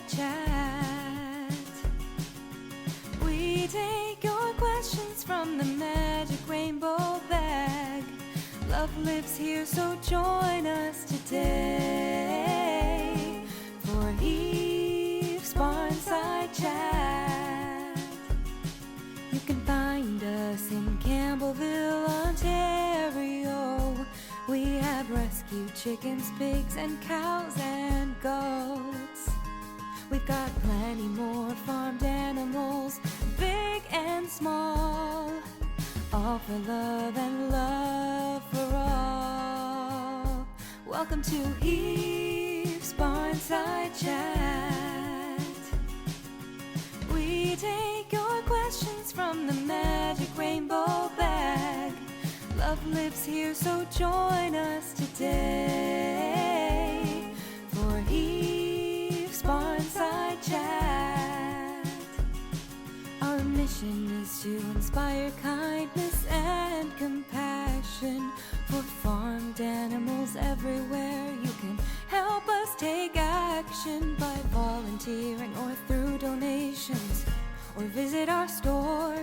Barnside Chat. We take your questions from the magic rainbow bag. Love lives here, so join us today for Eve's Barnside Chat. You can find us in Campbellville, Ontario. We have rescued chickens, pigs, and cows and goats. We've got plenty more farmed animals, big and small, all for love and love for all. Welcome to Eve's Barnside Chat. We take your questions from the magic rainbow bag. Love lives here, so join us today for Eve's Barnside Chat. Our mission is to inspire kindness and compassion for farmed animals everywhere. You can help us take action by volunteering or through donations, or visit our store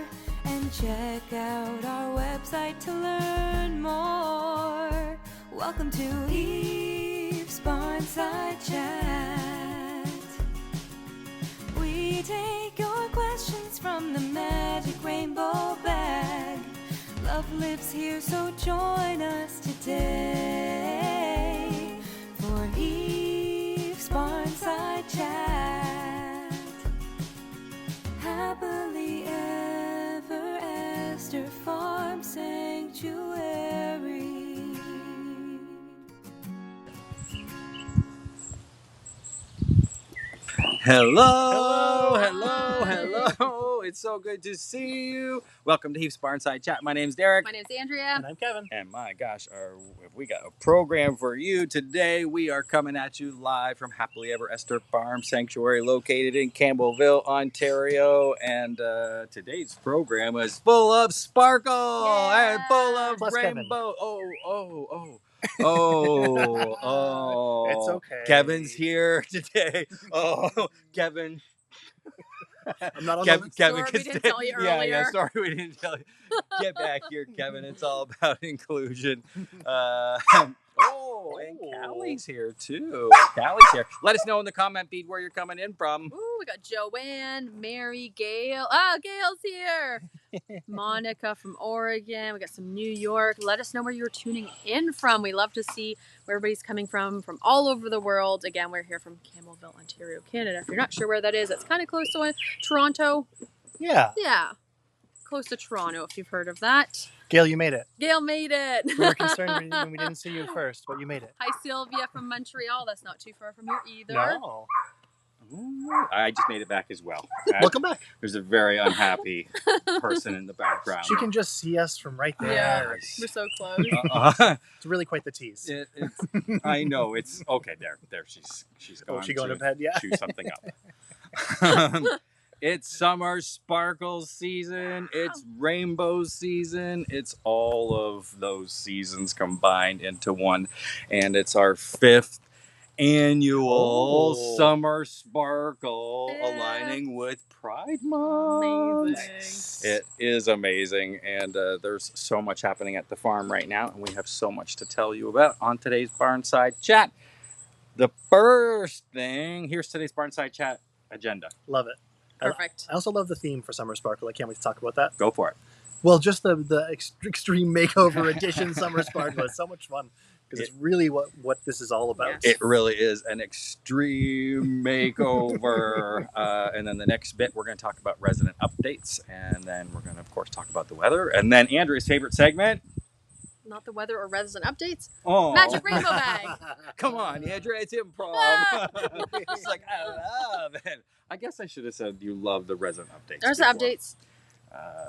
and check out our website to learn more. Welcome to Eve's Barnside Chat. We take your questions from the magic rainbow bag. Love lives here, so join us today for Eve's Barnside Chat. Happily ever after Farm Sanctuary. Hello. It's so good to see you. Welcome to Eve's Barnside Chat. My name's Derek. My name's Andrea. And I'm Kevin. And my gosh, we got a program for you today. We are coming at you live from Happily Ever After Farm Sanctuary, located in Campbellville, Ontario. And today's program is full of sparkle and full of Plus rainbow. Kevin. It's okay. Kevin's here today. Oh, Kevin. I'm not on Kevin, Sorry we didn't tell you Yeah, earlier. sorry we didn't tell you. Get back here, Kevin. It's all about inclusion. And Callie's here too. Callie's here. Let us know in the comment feed where you're coming in from. Ooh, we got Joanne, Mary, Gail. Gail's here. Monica from Oregon. We got some New York. Let us know where you're tuning in from. We love to see where everybody's coming from all over the world. Again, we're here from Campbellville, Ontario, Canada. If you're not sure where that is, it's kind of close to Toronto. Yeah. Yeah. Close to Toronto, if you've heard of that. Gail, you made it. Gail made it. We were concerned when we didn't see you first, but you made it. Hi, Sylvia from Montreal. That's not too far from here either. No. I just made it back as well. Welcome back. There's a very unhappy person in the background. She can just see us from right there. Yeah, we're so close. It's really quite the tease. I know. It's okay. There. She's gone. She going to bed? Yeah. Chew something up. It's summer sparkles season. It's rainbow season. It's all of those seasons combined into one, and it's our 5th annual summer sparkle aligning with Pride Month. Amazing. It is amazing, and there's so much happening at the farm right now, and we have so much to tell you about on today's Barnside Chat. The first thing, here's today's Barnside Chat agenda. Love it. Perfect. I also love the theme for Summer Sparkle. I can't wait to talk about that. Go for it. Well, just the extreme makeover edition Summer Sparkle is so much fun. Because it's really what this is all about. Yes. It really is an extreme makeover. And then the next bit, we're going to talk about resident updates. And then we're going to, of course, talk about the weather. And then Andrea's favorite segment. Not the weather or resident updates. Oh. Magic Rainbow Bag. Come on, Andrea, it's improv. It's like, I love it. I guess I should have said you love the resident updates. There's the updates.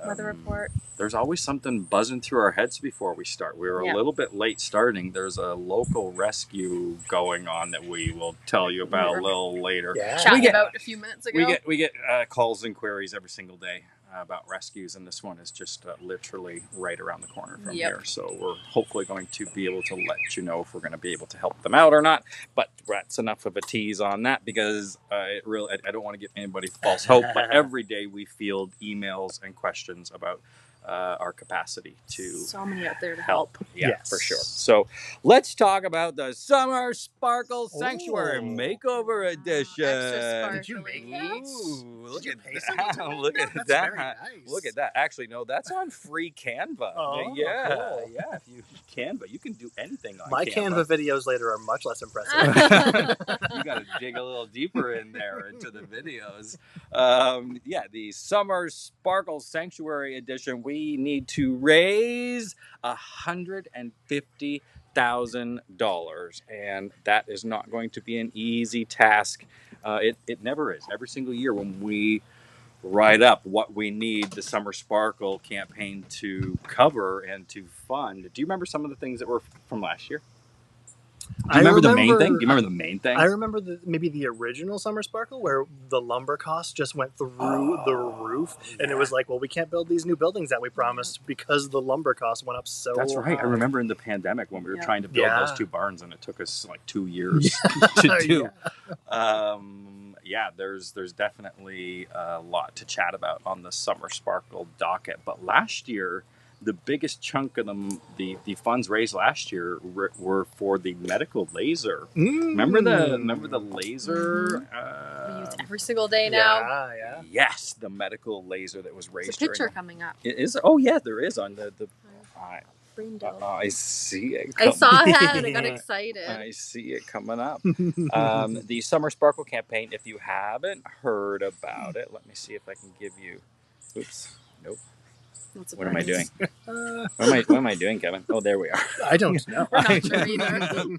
Weather report. There's always something buzzing through our heads before we start. We were a little bit late starting. There's a local rescue going on that we will tell you about a little later. Yeah. Chatting about a few minutes ago. We get calls and queries every single day about rescues, and this one is just literally right around the corner from Yep. here. So we're hopefully going to be able to let you know if we're going to be able to help them out or not. But that's enough of a tease on that, because I don't want to give anybody false hope. But every day we field emails and questions about our capacity to So many out there to help. help. Yeah, Yes. for sure. So let's talk about the Summer Sparkle Sanctuary Oh. Makeover Edition. Extra Did you make that? Ooh, look Did you at pay someone to that. make Look that? at That's that. very nice. Look at that. Actually, no, that's on free Canva. Oh, yeah. cool. Yeah, if you Canva, you can do anything on My Canva videos later are much less impressive. You got to dig a little deeper in there into the videos. Yeah, the Summer Sparkle Sanctuary Edition. We need to raise $150,000, and that is not going to be an easy task. It never is. Every single year when we write up what we need the Summer Sparkle campaign to cover and to fund. Do you remember some of the things that were from last year? Do you remember the main thing? Do you remember the main thing? I remember maybe the original Summer Sparkle where the lumber costs just went through the roof, and it was like, well, we can't build these new buildings that we promised because the lumber costs went up so That's right. high. I remember in the pandemic when we were Yeah. trying to build Yeah. those 2 barns, and it took us like 2 years to do. Yeah, there's definitely a lot to chat about on the Summer Sparkle docket. But last year, the biggest chunk of the funds raised last year were for the medical laser. Remember the laser? We use it every single day now. Yeah. Yes, the medical laser that was There's raised. a picture during coming up. it is. Oh yeah, there is on the. Brain dead. I see it. I saw that and I got excited. I see it coming up. The Summer Sparkle campaign. If you haven't heard about it, let me see if I can give you. Oops. Nope. What am I doing? What am I doing, Kevin? Oh, there we are. I don't know. We're not sure either.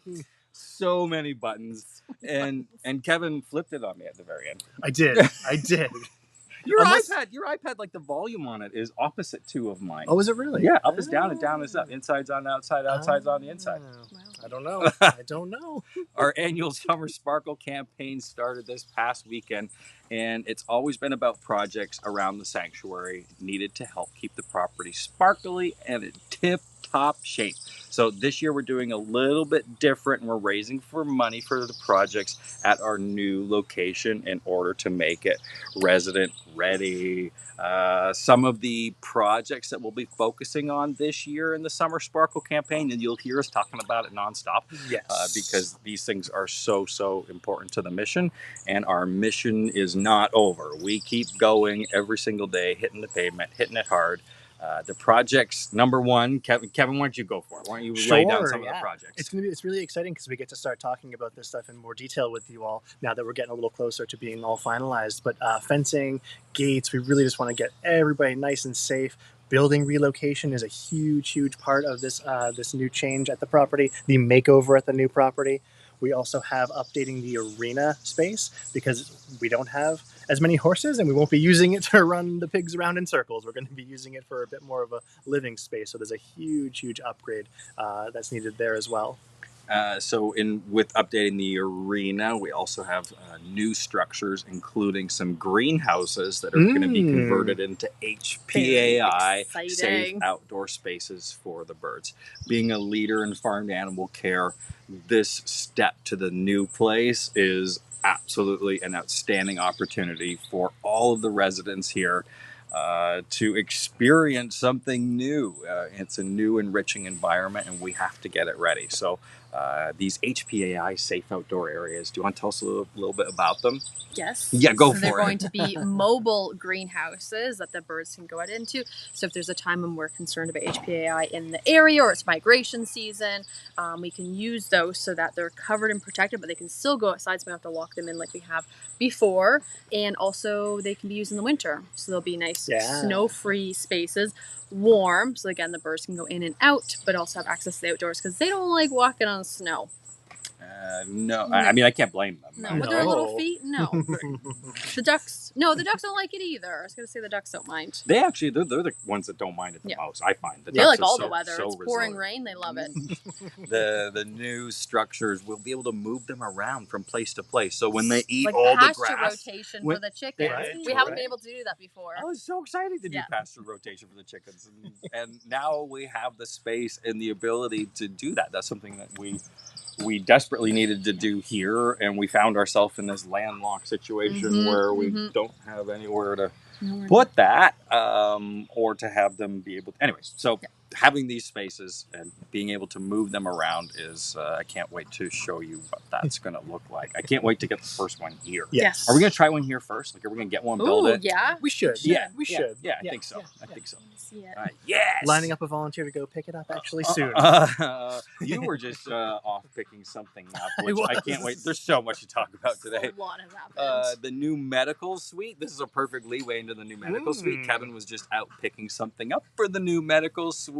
So many buttons, and Kevin flipped it on me at the very end. I did. Your Unless- iPad, like the volume on it is opposite to of mine. Oh, is it really? Yeah, up is down and down is up. Inside's on the outside, outside's on the inside. Wow. I don't know. I don't know. Our annual Summer Sparkle campaign started this past weekend, and it's always been about projects around the sanctuary needed to help keep the property sparkly and in tip-top shape. So this year we're doing a little bit different, and we're raising for money for the projects at our new location in order to make it resident ready. Some of the projects that we'll be focusing on this year in the Summer Sparkle campaign, and you'll hear us talking about it nonstop, Yes. because these things are so important to the mission, and our mission is not over. We keep going every single day, hitting the pavement, hitting it hard. The projects, number one, Kevin, why don't you go for it? Why don't you lay down some of the projects? It's really exciting because we get to start talking about this stuff in more detail with you all now that we're getting a little closer to being all finalized. But fencing, gates, we really just want to get everybody nice and safe. Building relocation is a huge part of this this new change at the property. The makeover at the new property. We also have updating the arena space because we don't have as many horses, and we won't be using it to run the pigs around in circles. We're going to be using it for a bit more of a living space. So there's a huge upgrade that's needed there as well. So with updating the arena, we also have new structures, including some greenhouses that are going to be converted into HPAI Exciting. safe outdoor spaces for the birds. Being a leader in farmed animal care, this step to the new place is absolutely an outstanding opportunity for all of the residents here to experience something new. It's a new, enriching environment, and we have to get it ready. So these HPAI safe outdoor areas, do you want to tell us a little bit about them? Yes. Yeah, go so for they're it. going to be mobile greenhouses that the birds can go out into. So if there's a time when we're concerned about HPAI in the area or it's migration season, we can use those so that they're covered and protected, but they can still go outside, so we don't have to lock them in like we have before. And also they can be used in the winter. So they'll be nice snow-free spaces, warm. So again, the birds can go in and out, but also have access to the outdoors because they don't like walking on snow. No, I mean, I can't blame them. No, with their little feet, no. The ducks No, the ducks don't like it either. I was going to say the ducks don't mind. They actually, they're the ones that don't mind it the most. I find the They ducks like are all so, the weather. so It's pouring resilient. rain. They love it. The new structures will be able to move them around from place to place. So when they eat like all the pasture grass, rotation when- for the chickens. Right, We haven't right. been able to do that before. I was so excited to do pasture rotation for the chickens, and now we have the space and the ability to do that. That's something that we desperately needed to do here, and we found ourselves in this landlocked situation where we don't have anywhere to put that, or to have them be able to. Anyways, so having these spaces and being able to move them around is, I can't wait to show you what that's going to look like. I can't wait to get the first one here. Yes. Are we going to try one here first? Like, are we going to get one, build Ooh, it? yeah. We should. Yeah, we should. Yeah, I think so. I think so. See it. Yes. Lining up a volunteer to go pick it up actually soon. You were just off picking something up, I which I was. can't wait. There's so much to talk about today. A lot has happened. The new medical suite. This is a perfect leeway into the new medical suite. Kevin was just out picking something up for the new medical suite.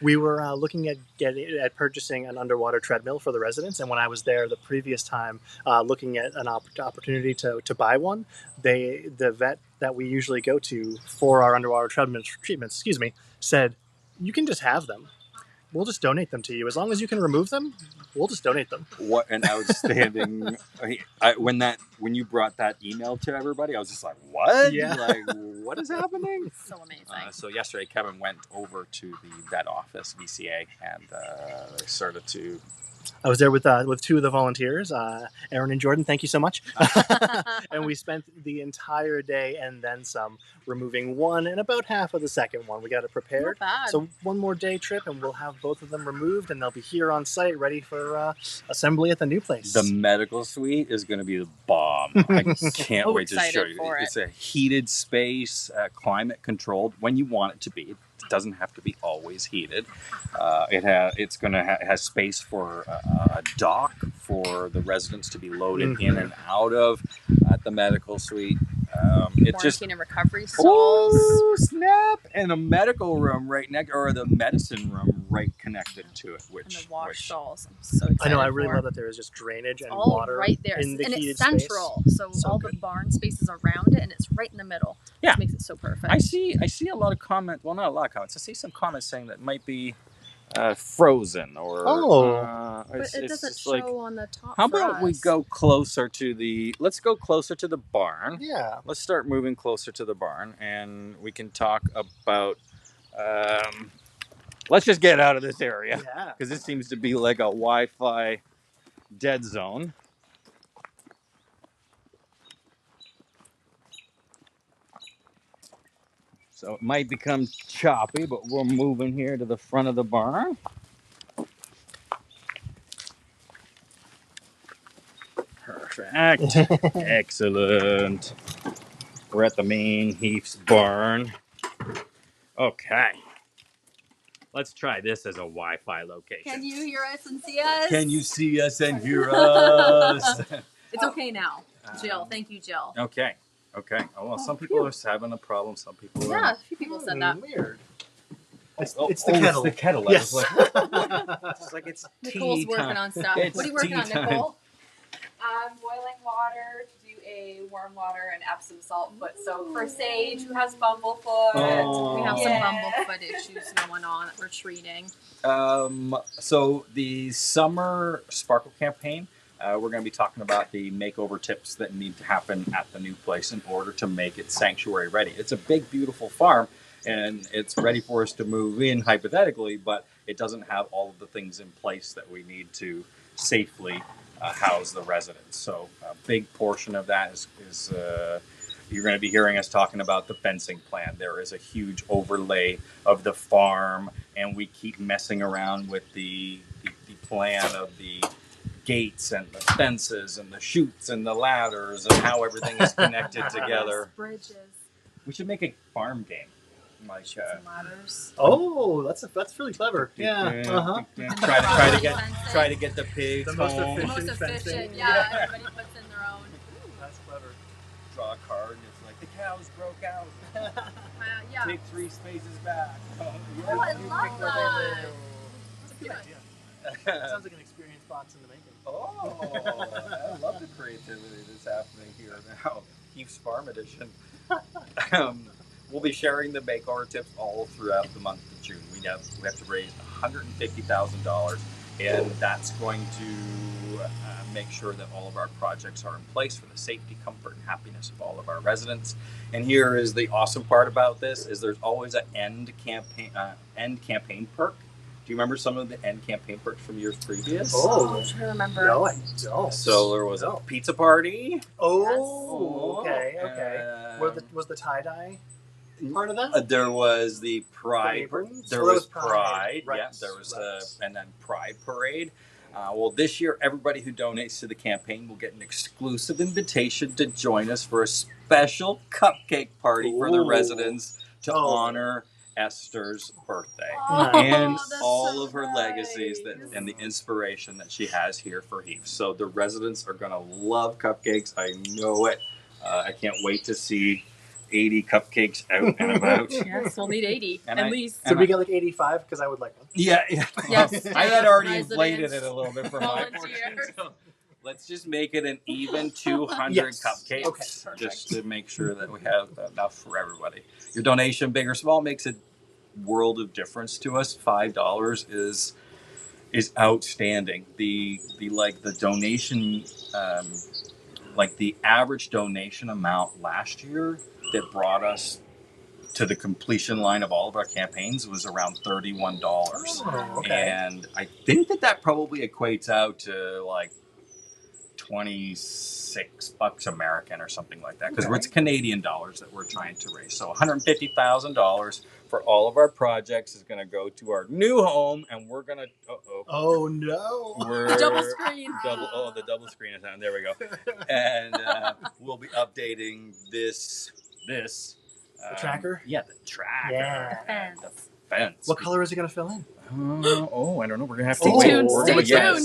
We were looking at purchasing an underwater treadmill for the residents, and when I was there the previous time, looking at an opportunity to buy one, the vet that we usually go to for our underwater treatments, said, "You can just have them. We'll just donate them to you as long as you can remove them. We'll just donate them." What an outstanding! When you brought that email to everybody, I was just like, "What? Yeah. Like, what is happening?" So amazing. So yesterday, Kevin went over to the vet office, VCA, and started to. I was there with two of the volunteers, Aaron and Jordan. Thank you so much. And we spent the entire day and then some removing one and about half of the second one. We got it prepared. Not bad. So one more day trip, and we'll have both of them removed, and they'll be here on site, ready for assembly at the new place. The medical suite is going to be the bomb. I can't wait to show excited you. for it. It's a heated space, climate controlled when you want it to be. It doesn't have to be always heated. It has space for a dock for the residents to be loaded in and out of at the medical suite. It just Quarantine and recovery stalls. oh snap! And a medical room right next, or the medicine room right connected to it, And which the wash stalls. I'm so excited. I know. I really for. love that there is just drainage and all water right there, in the and heated it's central. space. So all the barn spaces around it, and it's right in the middle. Yeah. Which makes it so perfect. I see a lot of comments. Well, not a lot of comments. I see some comments saying that it might be frozen or. But it's it doesn't just show like, on the top. how for about we us. go closer to the? Let's go closer to the barn. Yeah. Let's start moving closer to the barn, and we can talk about. Let's just get out of this area Yeah. because this seems to be like a Wi-Fi dead zone. So it might become choppy, but we're moving here to the front of the barn. Perfect. Excellent. We're at the main Heath's barn. Okay. Let's try this as a Wi-Fi location. Can you hear us and see us? Can you see us and hear us? It's okay now, Jill. Thank you, Jill. Okay. Oh, well, some people are having a problem. Some people are. Yeah, a few people said that. Weird. It's Oh, the it's kettle. the kettle. Yes. I was like, it's like it's Nicole's tea working time. on stuff. It's What are you working on, tea time. Nicole? Boiling water to do a warm water and Epsom salt foot soak for Sage, who has bumblefoot. Oh. We have Yeah. some bumblefoot issues going on that we're treating. So the summer sparkle campaign, we're going to be talking about the makeover tips that need to happen at the new place in order to make it sanctuary ready. It's a big, beautiful farm, and it's ready for us to move in hypothetically, but it doesn't have all of the things in place that we need to safely house the residents. So a big portion of that is you're going to be hearing us talking about the fencing plan. There is a huge overlay of the farm, and we keep messing around with the plan of the gates and the fences and the chutes and the ladders and how everything is connected together. Bridges, We should make a farm game. Like and ladders. Oh, that's really clever. Yeah. Uh-huh. Try to get the pigs The most home. The most Efficient efficient, fencing. yeah. Everybody puts in their own. That's clever. Draw a card and it's like the cows broke out. Yeah. Take 3 spaces back. Oh, I love that. That's a good idea. That sounds like an experience box in the making. Oh, I love the creativity that's happening here now. Heath's Farm Edition. We'll be sharing the Makeover tips all throughout the month of June. We have to raise $150,000, and that's going to make sure that all of our projects are in place for the safety, comfort, and happiness of all of our residents. And here is the awesome part about this: is there's always an end campaign perk. Do you remember some of the end campaign perks from years previous? Oh, I'm trying to remember. no, I don't. So there was a pizza party. Oh, okay. Was the tie-dye part of that? There was the Pride. There was Pride. Right. Yeah, there was and then Pride Parade. Well, this year, everybody who donates to the campaign will get an exclusive invitation to join us for a special cupcake party for the residents to honor Esther's birthday and all of her legacies and the inspiration that she has here for Heath. So the residents are going to love cupcakes. I know it. I can't wait to see 80 cupcakes out and about. Yes, we'll need 80 at least. So we get like 85 because I would like them. Yeah. Yes, I had already residents, inflated it a little bit for my portion. So let's just make it an even 200 cupcakes, Okay, just to make sure that we have enough for everybody. Your donation, big or small, makes a world of difference to us. $5 is outstanding. The donation, the average donation amount last year that brought us to the completion line of all of our campaigns was around $31. Oh, okay. And I think that probably equates out to like $26 American or something like that, because it's Canadian dollars that we're trying to raise. So $150,000 for all of our projects is going to go to our new home, and we're going to Oh no! Double screen. The double screen is on. There we go. And we'll be updating this the tracker? Yeah, the tracker. Yeah. And the fence. What color is it going to fill in? I don't know. We're going to have to Stay wait. tuned.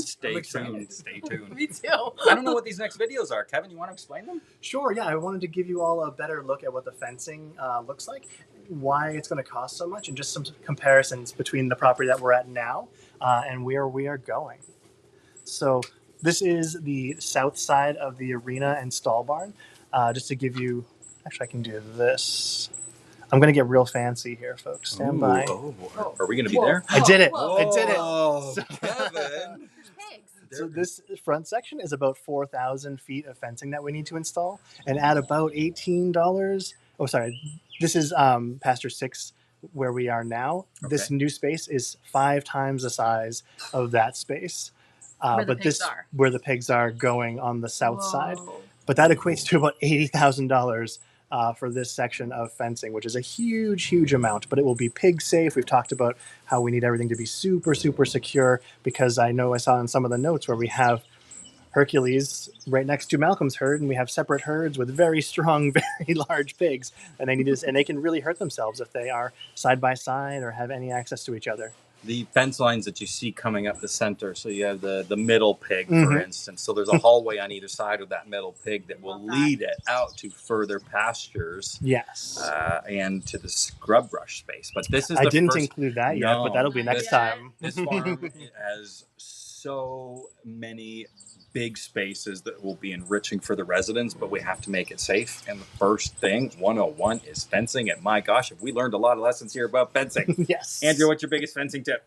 Stay tuned. Stay tuned. Me too. I don't know what these next videos are. Kevin, you want to explain them? Sure, yeah. I wanted to give you all a better look at what the fencing looks like, why it's going to cost so much, and just some comparisons between the property that we're at now and where we are going. So this is the south side of the arena and stall barn. Just to give you... Actually, I can do this. I'm going to get real fancy here, folks. Stand by. Are we going to be there? I did it. Whoa. I did it. Oh, So- Kevin. So this front section is about 4,000 feet of fencing that we need to install, and at about $18. Oh, sorry. This is Pasture 6 where we are now. Okay. This new space is 5 times the size of that space. Where the but pigs are. Where the pigs are going on the south side. But that equates to about $80,000 for this section of fencing, which is a huge, huge amount. But it will be pig safe. We've talked about how we need everything to be super, super secure, because I know I saw in some of the notes where we have Hercules right next to Malcolm's herd, and we have separate herds with very strong, very large pigs, and they can really hurt themselves if they are side by side or have any access to each other. The fence lines that you see coming up the center, so you have the middle pig, for instance. So there's a hallway on either side of that middle pig that will lead it out to further pastures. Yes. And to the scrub brush space. But this is I didn't include that yet, but that'll be next time. This farm has so many big spaces that will be enriching for the residents, but we have to make it safe. And the first thing, 101, is fencing. And my gosh, have we learned a lot of lessons here about fencing. Yes. Andrew, what's your biggest fencing tip?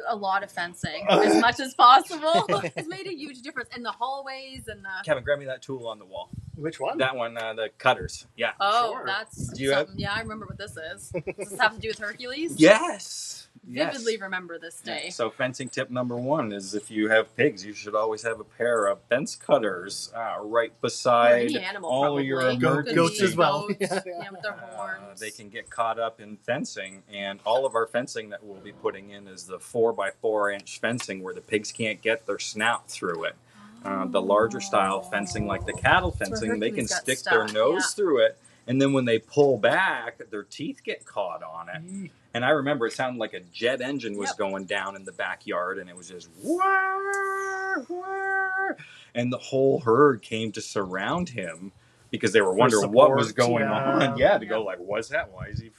A lot of fencing, as much as possible. It's made a huge difference in the hallways and the... Kevin, grab me that tool on the wall. Which one? That one, the cutters. Yeah. Oh, sure. that's Do you something. Yeah, I remember what this is. Does this have to do with Hercules? Yes. Vividly remember this day. So fencing tip number 1 is, if you have pigs, you should always have a pair of fence cutters right beside any animal, all probably. of your emergency. Goats as well. Goats, yeah, with their horns. They can get caught up in fencing, and all of our fencing that we'll be putting in is the 4x4-inch fencing where the pigs can't get their snout through it. The larger style fencing, like the cattle fencing, they can stick their nose through it, and then when they pull back, their teeth get caught on it. And I remember it sounded like a jet engine was going down in the backyard, and it was just whir, whir, and the whole herd came to surround him because they were wondering what was going on. Yeah, to go like, what's that? Why is he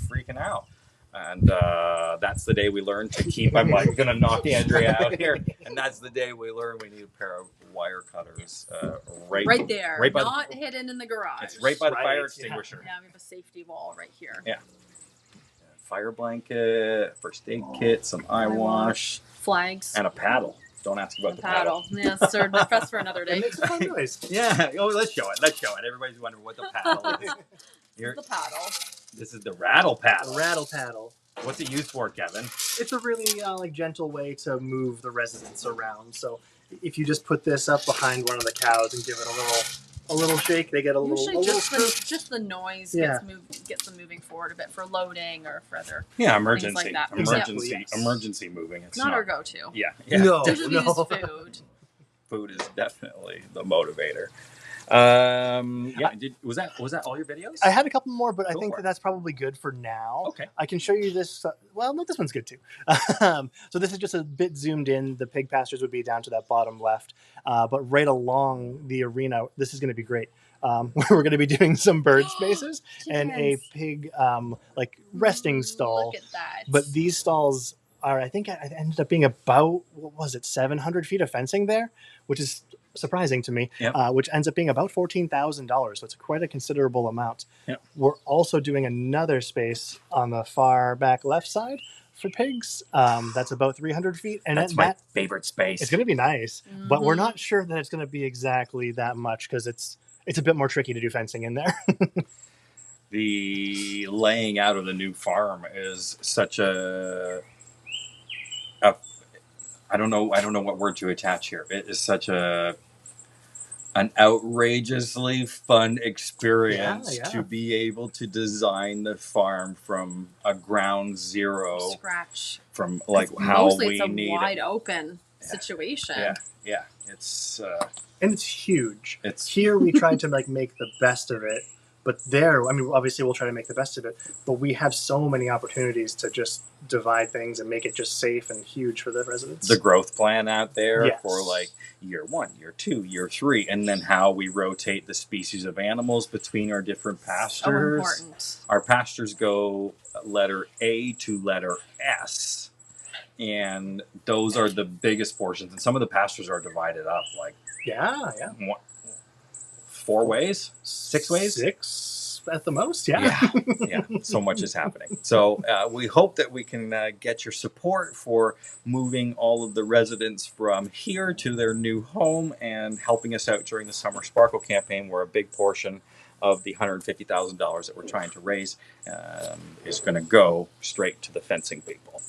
freaking out? And that's the day we learned to keep. I'm like gonna knock Andrea out here, and that's the day we learned we need a pair of wire cutters Right there, right by not hidden in the garage. it's right by the fire Right, extinguisher. Yeah, we have a safety wall right here. Yeah. Fire blanket, first aid kit, some eye wash, flags, and a paddle. Don't ask about the paddle. Yeah, sir, that's for another It day. makes a fun noise. Yeah. Oh, let's show it. Let's show it. Everybody's wondering what the paddle is. Here, The paddle. this is the rattle paddle. A rattle paddle. What's it used for, Kevin? It's a really like gentle way to move the residents around. So if you just put this up behind one of the cows and give it a little shake, they get a Usually little just the noise Yeah. gets them moving forward a bit for loading or for other. Yeah, Things emergency. like that. Emergency. Exactly, yes. Emergency moving. It's Not our go-to. Yeah. No. Usually we no. use food. Food is definitely the motivator. Yeah. Was that all your videos? I had a couple more, but I Go think for it. that's probably good for now. Okay. I can show you this. Well, no, this one's good too. So this is just a bit zoomed in. The pig pastures would be down to that bottom left, but right along the arena, this is going to be great. We're going to be doing some bird spaces and a Yes. pig like resting stall. Look at that. But these stalls are, I think, it ended up being about, what was it, 700 feet of fencing there, which is surprising to me, Yep. which ends up being about $14,000. So it's quite a considerable amount. Yep. We're also doing another space on the far back left side for pigs. That's about 300 feet. And That's that, my favorite space. it's going to be nice, but we're Mhm. not sure that it's going to be exactly that much because it's a bit more tricky to do fencing in there. The laying out of the new farm is such a I don't know what word to attach here. It is such an outrageously fun experience Yeah. to be able to design the farm from a ground zero, Scratch. from like 'Cause how mostly we it's a need wide it. open situation. Yeah, it's And it's huge. It's- Here we tried to like make the best of it, but there, I mean, obviously we'll try to make the best of it, but we have so many opportunities to just divide things and make it just safe and huge for the residents. the growth plan out there Yes. for like year 1, year 2, year 3, and then how we rotate the species of animals between our different So pastures. important. Our pastures go letter A to letter S, and those are the biggest portions. And some of the pastures are divided up like yeah. 4 ways, 6 ways. 6 at the most, yeah. Yeah. So much is happening. So we hope that we can get your support for moving all of the residents from here to their new home and helping us out during the Summer Sparkle campaign, where a big portion of the $150,000 that we're trying to raise is going to go straight to the fencing people.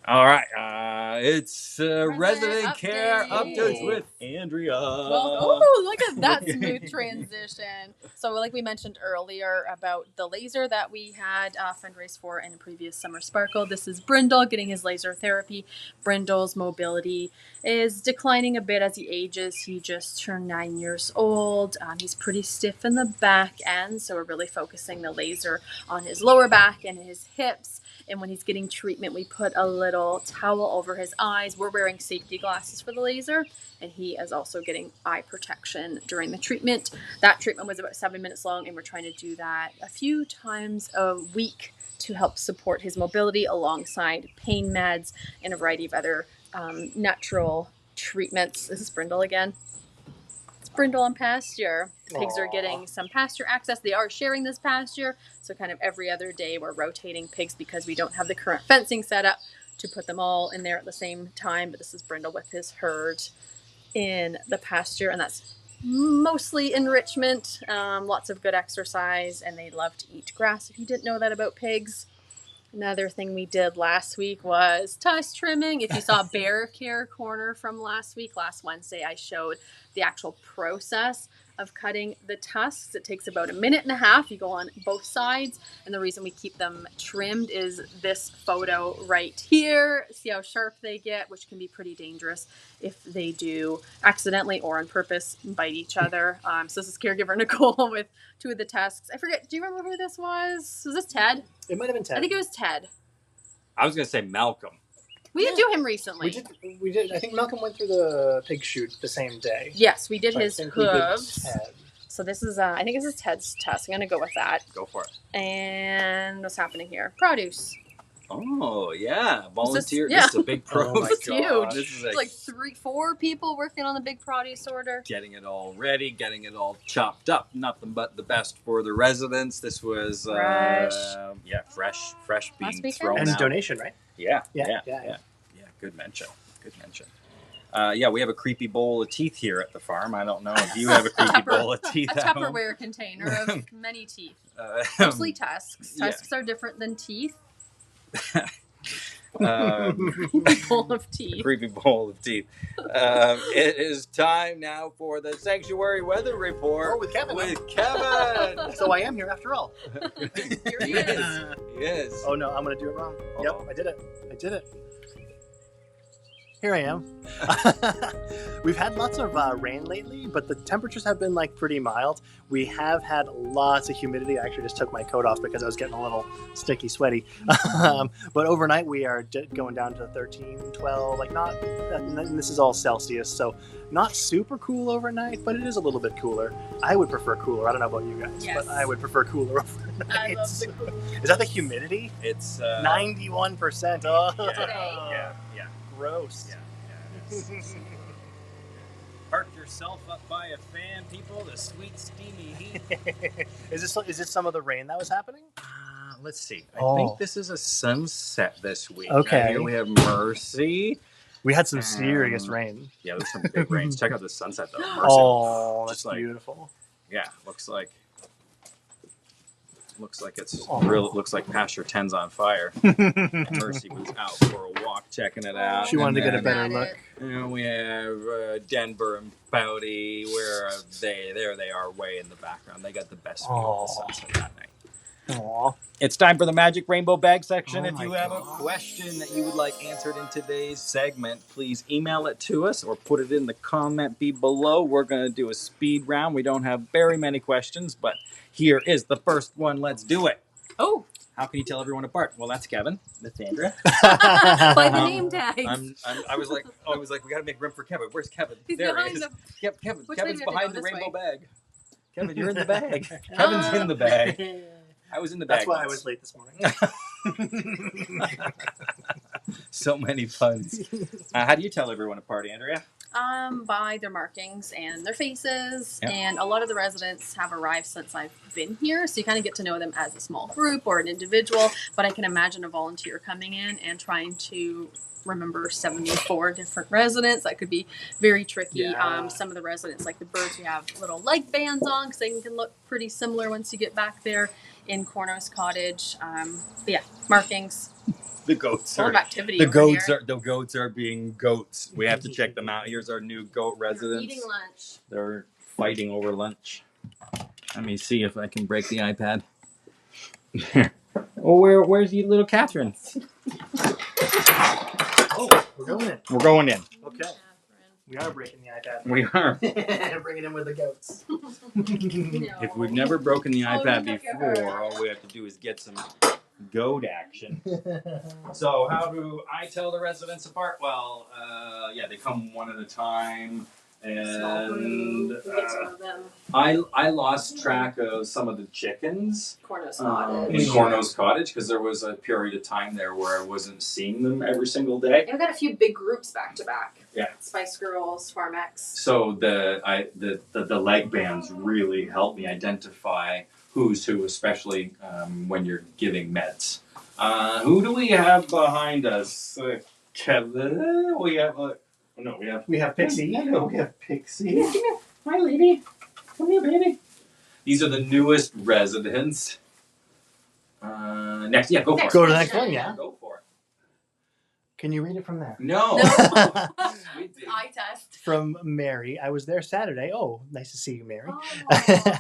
All right, it's resident care update. updates with Andrea. Well, oh, look at that smooth transition. So, like we mentioned earlier about the laser that we had fundraised for in a previous Summer Sparkle, this is Brindle getting his laser therapy. Brindle's mobility is declining a bit as he ages. He just turned 9 years old. He's pretty stiff in the back end, so we're really focusing the laser on his lower back and his hips. And when he's getting treatment, we put a little towel over his eyes. We're wearing safety glasses for the laser, and he is also getting eye protection during the treatment. That treatment was about 7 minutes long, and we're trying to do that a few times a week to help support his mobility alongside pain meds and a variety of other natural treatments. This is Brindle again. It's Brindle on pasture. The pigs are getting some pasture access. They are sharing this pasture. So kind of every other day we're rotating pigs because we don't have the current fencing set up to put them all in there at the same time. But this is Brindle with his herd in the pasture. And that's mostly enrichment, lots of good exercise, and they love to eat grass. If you didn't know that about pigs. Another thing we did last week was tusk trimming. If you saw Bear Care Corner from last Wednesday, I showed the actual process of cutting the tusks. It takes about 1.5 minutes. You go on both sides. And the reason we keep them trimmed is this photo right here. See how sharp they get, which can be pretty dangerous if they do accidentally or on purpose bite each other. So this is caregiver Nicole with 2 of the tusks. I forget, do you remember who this was? Was this Ted? It might have been 10. I think it was Ted. I was going to say Malcolm. We did do him recently. We did. I think Malcolm went through the pig chute the same day. Yes, we did So I his think we did hooves. Ted. So this is, I think this is Ted's tusk. I'm going to go with that. Go for it. And what's happening here? Produce. Oh yeah, volunteer. yeah. This is a big pro. Oh my It's huge. gosh. This is It's like 4 people working on the big produce order. getting it all ready, getting it all chopped up. Nothing but the best for the residents. This was Fresh. fresh being Last weekend? thrown And out. donation, right? Yeah. Yeah. Good mention. Yeah, we have a creepy bowl of teeth here at the farm. I don't know if you have a creepy bowl of teeth A at home. Tupperware container of many teeth. Um, Mostly tusks. yeah. Tusks are different than teeth. Bowl of teeth. Creepy bowl of teeth. It is time now for the Sanctuary Weather Report. Oh, with Kevin. With Kevin. So I am here after all. Here he is. Yes. Oh no, I'm gonna do it wrong. Yep, I did it. Here I am. We've had lots of rain lately, but the temperatures have been like pretty mild. We have had lots of humidity. I actually just took my coat off because I was getting a little sticky, sweaty. But overnight we are going down to 13, 12, like not, and this is all Celsius, so not super cool overnight, but it is a little bit cooler. I would prefer cooler. I don't know about you guys, Yes. but I would prefer cooler overnight. I love the cool. Is that the humidity? It's 91%. Oh, Yeah. gross. Yeah. Park yourself up by a fan, people. The sweet steamy heat. Is this some of the rain that was happening? Let's see. I Oh. think this is a sunset this week. Okay. Here we have Mercy. We had some serious rain. Yeah, there's some big rains. Check out the sunset though. Mercy. Oh, that's Just like- beautiful. Yeah, looks like it's Oh. real. It looks like Pasture 10's on fire. And Mercy was out for a walk, checking it out. She wanted to get a And better Got look. it. then, you know, we have Denver and Bowdy. Where are they? There they are, way in the background. They got the best view of the sunset that night. Aw. It's time for the Magic Rainbow Bag section. Oh If my you have a gosh. question that you would like answered in today's segment, please email it to us or put it in the comment below. We're going to do a speed round. We don't have very many questions, but here is the first one. Let's do it. Oh, How can you tell everyone apart? Well, that's Kevin. That's Andrea. by the Um, name tags. I was like, we got to make room for Kevin. Where's Kevin? He's there behind he is. the. Yep, Kevin. Which way Kevin's do we have to behind go? the This rainbow way? bag. Kevin, you're in the bag. Kevin's in the bag. I was in the bag. That's why I once. was late this morning. So many puns. How do you tell everyone apart, Andrea? By their markings and their faces, Yep. and a lot of the residents have arrived since I've been here, so you kind of get to know them as a small group or an individual. But I can imagine a volunteer coming in and trying to remember 74 different residents. That could be very tricky. Yeah. Some of the residents, like the birds, we have little leg bands on because they can look pretty similar once you get back there in Corners Cottage. But yeah, markings. The goats A lot are of activity. the over goats here. are the goats are being goats. We have to check them out. Here's our new goat They're residents. eating lunch. They're fighting over lunch. Let me see if I can break the iPad. Oh, where's you little Catherine? Oh, we're going in. We're going in. Okay. We are breaking the iPad. We are. Bringing in with the goats. If we've never broken the iPad look at before, her. all we have to do is get some goat action. So how do I tell the residents apart? Well, yeah, they come one at a time, Small and group. We get to know them. I lost track of some of the chickens Corners in Cottage. Cornow's Cottage because there was a period of time there where I wasn't seeing them every single day. And we got a few big groups back to back. Yeah. Spice Girls, Farm X. So the leg bands really help me identify who's who, especially when you're giving meds. Who do we have behind us? Kevin. We have We have Pixie. we have Pixie. Come here. Hi, lady. Come here, baby. These are the newest residents. Next, yeah, go for it. Go to the next one, yeah. Go for it. Can you read it from there? No. We did. Eye test. From Mary. I was there Saturday. Oh, nice to see you, Mary. Oh.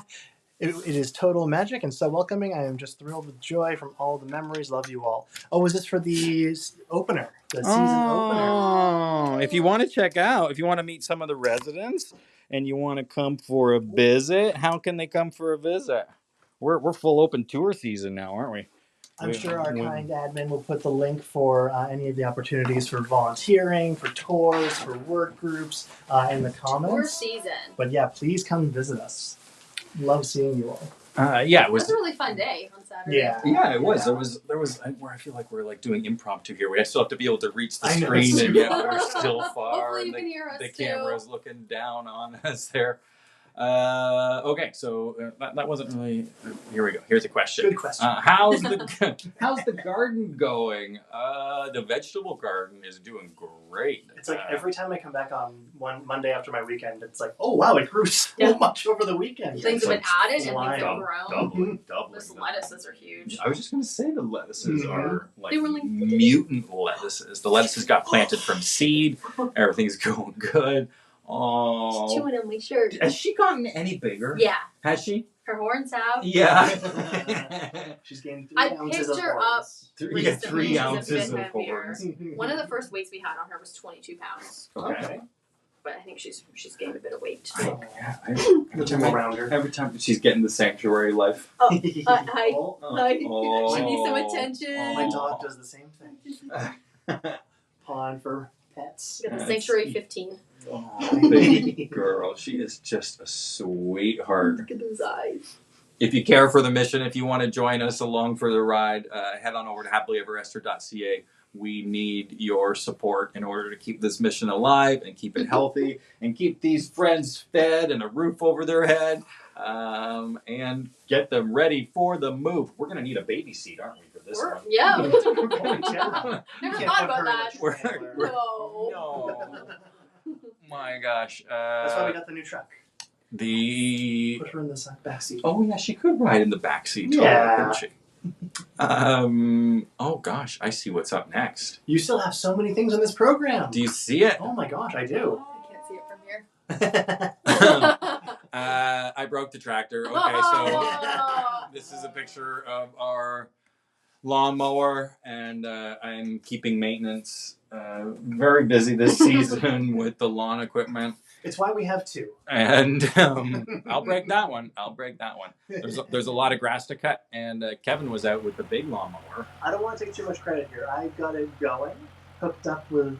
It is total magic and so welcoming. I am just thrilled with joy from all the memories. Love you all. Oh, was this for the opener? The season opener? Oh, if you want to check out, if you want to meet some of the residents and you want to come for a visit, how can they come for a visit? We're full open tour season now, aren't we? I'm sure our kind admin will put the link for any of the opportunities for volunteering, for tours, for work groups in the Tour comments. season. But yeah, please come visit us. Love seeing you all. Yeah, it It was. was a really fun day on Saturday. Yeah. Yeah, it was. There was where I feel like we're like doing impromptu here. We still have to be able to reach the I know, screen, it's and too yeah, far. we're still far. Hopefully you and can hear us the too. camera's looking down on us there. Okay, so that wasn't really. Here we go. Here's a question. Good question. How's the garden going? The vegetable garden is doing great. It's like every time I come back on one Monday after my weekend, it's like, oh wow, it grew so much over the weekend. Things have been added and things flying. have grown. doubling. Those lettuces are huge. I was just going to say the lettuces are like They were like mutant lettuces. The lettuces got planted from seed. Everything's going good. Oh, She's chewing on my shirt. has she gotten any bigger? Yeah, Has she? her horns have. Yeah. She's gained 3 I ounces picked of her horns. We got Recently, 3 she's a ounces bit of heavier. horns. One of the first weights we had on her was 22 pounds, Okay. but I think she's gained a bit of weight. Yeah, Every every time she's getting the sanctuary life. Hi. Oh, Hi. She needs some Oh. attention. my dog does the same thing. Pawn for pets. Got the That's- Sanctuary 15. Oh, baby girl, she is just a sweetheart. Look at those eyes. If you care for the mission, if you want to join us along for the ride, head on over to happilyeverester.ca. We need your support in order to keep this mission alive and keep it healthy and keep these friends fed and a roof over their head and get them ready for the move. We're going to need a baby seat, aren't we, for this one? Yeah. Holy cow. Never Can't thought put her about in that. the trailer. No. No. My gosh. That's why we got the new truck. The Put her in the back seat. Oh yeah, she could ride in the back seat, Yeah. couldn't she? Oh gosh, I see what's up next. You still have so many things on this program. Do you see it? Oh my gosh, I do. I can't see it from here. I broke the tractor. Okay, so this is a picture of our lawnmower, and I'm keeping maintenance very busy this season with the lawn equipment. It's why we have 2. And I'll break that one. There's a lot of grass to cut, and Kevin was out with the big lawnmower. I don't want to take too much credit here. I got it going, hooked up with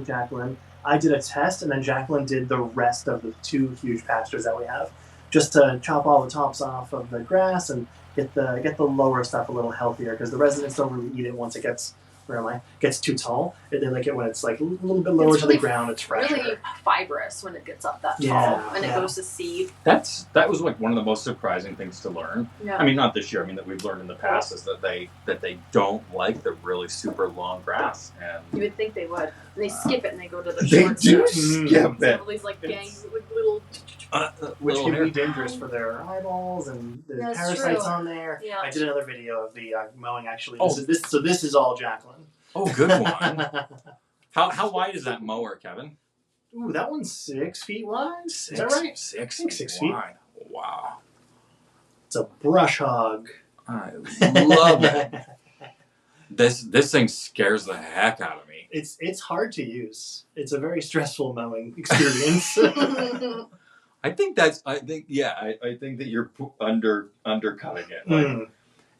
Jacqueline. I did a test, and then Jacqueline did the rest of the 2 huge pastures that we have, just to chop all the tops off of the grass and get the lower stuff a little healthier, because the residents don't really eat it once it gets too tall. They like it when it's like a little bit lower It's to really the ground. It's fresher. really fibrous when it gets up that tall Yeah, and it yeah. goes to seed. That was like one of the most surprising things to learn. Yeah. I mean, not this year. I mean, that we've learned in the past is that they don't like the really super long grass, and You would think they would. They skip it and they go to the they short do stuff. skip So it. all these like It's- gang with little. Which Little can hair. be dangerous for their eyeballs, and there's That's parasites true. on there. Yeah. I did another video of the mowing actually. Oh. This is all Jacqueline. Oh, good one. How wide is that mower, Kevin? Ooh, that one's 6 feet wide. Is that right? 6 think 6 feet. wide. Wow. It's a brush hog. I love it. This thing scares the heck out of me. It's hard to use. It's a very stressful mowing experience. I think that you're undercutting it. Like, Mm.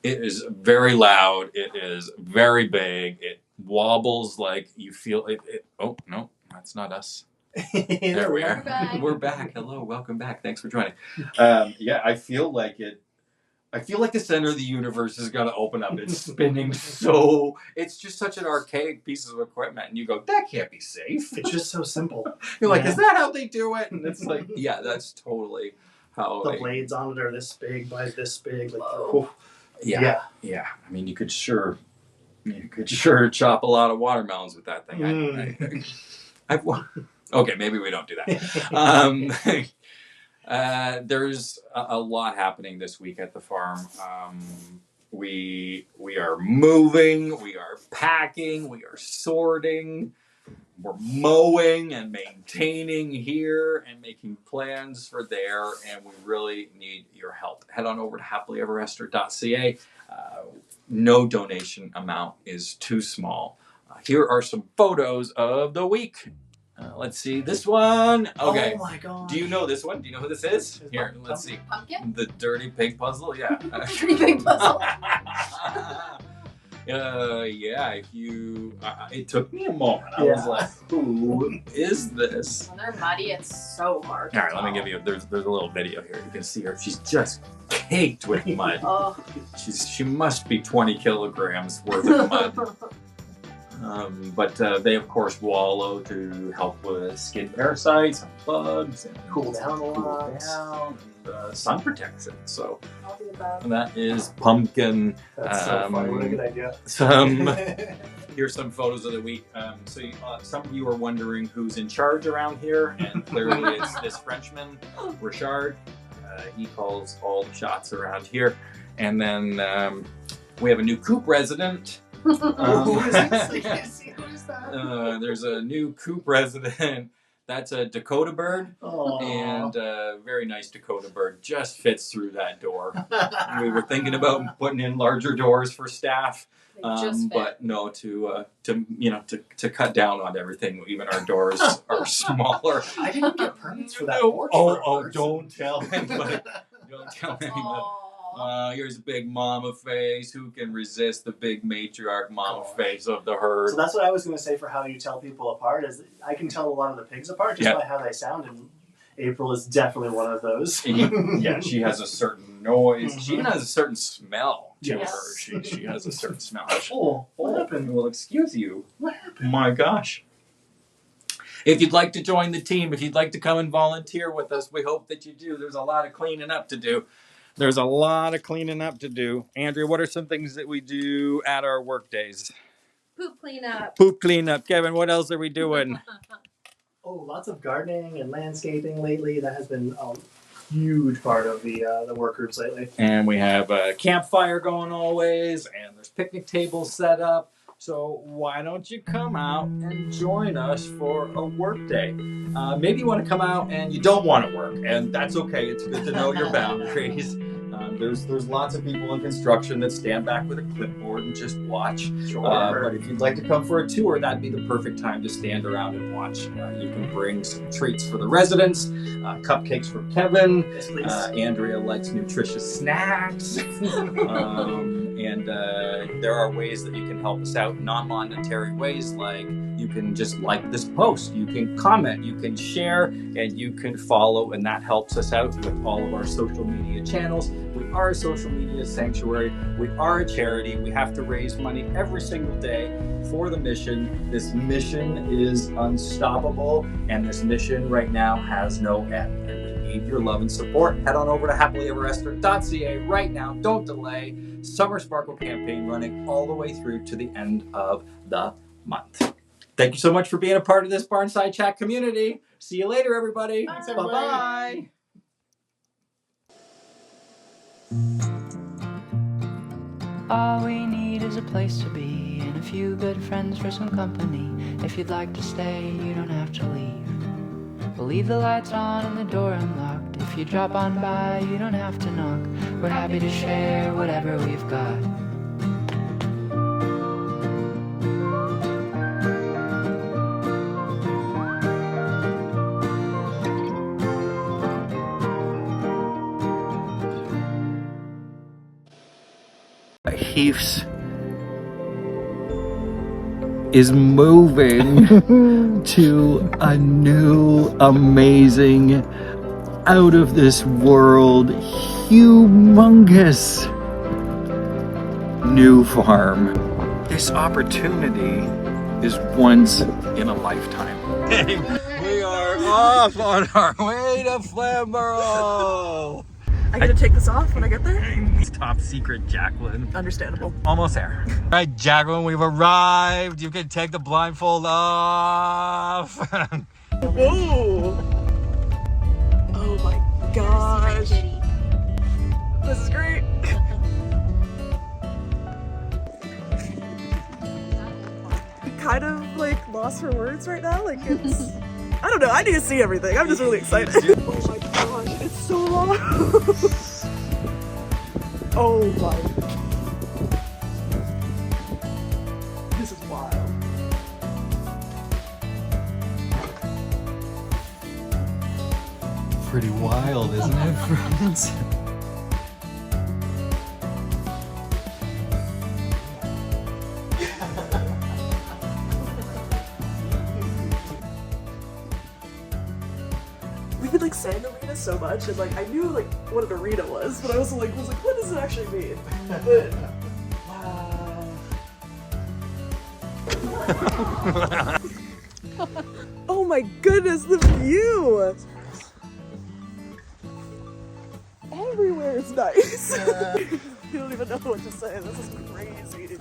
it is very loud. It is very big. It wobbles like you feel it. Oh no, that's not us. There we are. We're back. We're back. Hello, welcome back. Thanks for joining. Yeah, I feel like it. I feel like the center of the universe is going to open up. It's spinning so. It's just such an archaic piece of equipment, and you go, that can't be safe. It's just so simple. You're like, Yeah. is that how they do it? And it's like, yeah, that's totally how. The they, blades on it are this big by this big. Like, Whoa. yeah. I mean, you could sure chop a lot of watermelons with that thing. I've okay, maybe we don't do that. There's a lot happening this week at the farm. We are moving, we are packing, we are sorting, we're mowing and maintaining here and making plans for there, and we really need your help. Head on over to happilyeverester.ca. No donation amount is too small. Here are some photos of the week. Let's see this one. Okay. Oh my god. Do you know this one? Do you know who this is? Here, let's see. Pumpkin? The Dirty Pig Puzzle, yeah. Pretty big puzzle. Yeah, if you, it took me a moment. I was like, who is this? When they're muddy, it's so hard to All right, tell. let me give you, there's a little video here. You can see her. She's just caked with mud. Oh. She must be 20 kilograms worth of mud. But they, of course, wallow to help with skin parasites and bugs and Cool down a lot. and sun protection. So I'll do that. that is pumpkin. That's so funny. What a good idea. Here's some photos of the week. Some of you are wondering who's in charge around here, and clearly it's this Frenchman, Richard. He calls all the shots around here. And then we have a new coop resident. Who is this? I can't see. Who is that? There's a new coop resident. That's a Dakota bird. Aww. And a very nice Dakota bird. Just fits through that door. We were thinking about putting in larger doors for staff. But no, to cut down on everything. Even our doors are smaller. I didn't get permits for that. Don't tell anybody. Don't tell anybody. Here's a big mama face. Who can resist the big matriarch mama face of the herd? So that's what I was going to say for how you tell people apart. Is I can tell a lot of the pigs apart just by how they sound, and April is definitely one of those. Yeah, she has a certain noise. Mm-hmm. She even has a certain smell to Yes. her. She has a certain smell. Oh, what happened? Well, excuse you. What happened? My gosh. If you'd like to join the team, if you'd like to come and volunteer with us, we hope that you do. There's a lot of cleaning up to do. Andrea, what are some things that we do at our work days? Poop cleanup. Poop cleanup. Kevin, what else are we doing? Lots of gardening and landscaping lately. That has been a huge part of the work groups lately. And we have a campfire going always, and there's picnic tables set up. So why don't you come out and join us for a work day? Maybe you want to come out and you don't want to work, and that's okay. It's good to know your boundaries. There's lots of people in construction that stand back with a clipboard and just watch. Sure. But if you'd like to come for a tour, that'd be the perfect time to stand around and watch. You can bring some treats for the residents, cupcakes for Kevin. Yes, please. Andrea likes nutritious snacks. And there are ways that you can help us out, non-monetary ways, like you can just like this post, you can comment, you can share, and you can follow, and that helps us out with all of our social media channels. We are a social media sanctuary. We are a charity. We have to raise money every single day for the mission. This mission is unstoppable, and this mission right now has no end. And we need your love and support. Head on over to happilyeverafter.ca right now. Don't delay. Summer Sparkle campaign running all the way through to the end of the month. Thank you so much for being a part of this Barnside Chat community. See you later, everybody. Thanks, everybody. Bye-bye. All we need is a place to be and a few good friends for some company. If you'd like to stay, you don't have to leave. We'll leave the lights on and the door unlocked. If you drop on by, you don't have to knock. We're happy to share whatever we've got. Heaths is moving to a new, amazing, out of this world, humongous new farm. This opportunity is once in a lifetime. We are off on our way to Flamborough. I gotta take this off when I get there? It's top secret, Jacqueline. Understandable. Almost there. All right, Jacqueline, we've arrived. You can take the blindfold off. Whoa! Oh my gosh. This is great. Kind of like lost for words right now. Like it's, I don't know. I need to see everything. I'm just really excited. Oh my gosh, it's so long. Oh my. This is wild. Pretty wild, isn't it, friends? like saying arena so much, and like I knew like what an arena was, but I also like was like, what does it actually mean? But oh my goodness, the view! Everywhere is nice. You don't even know what to say. This is crazy.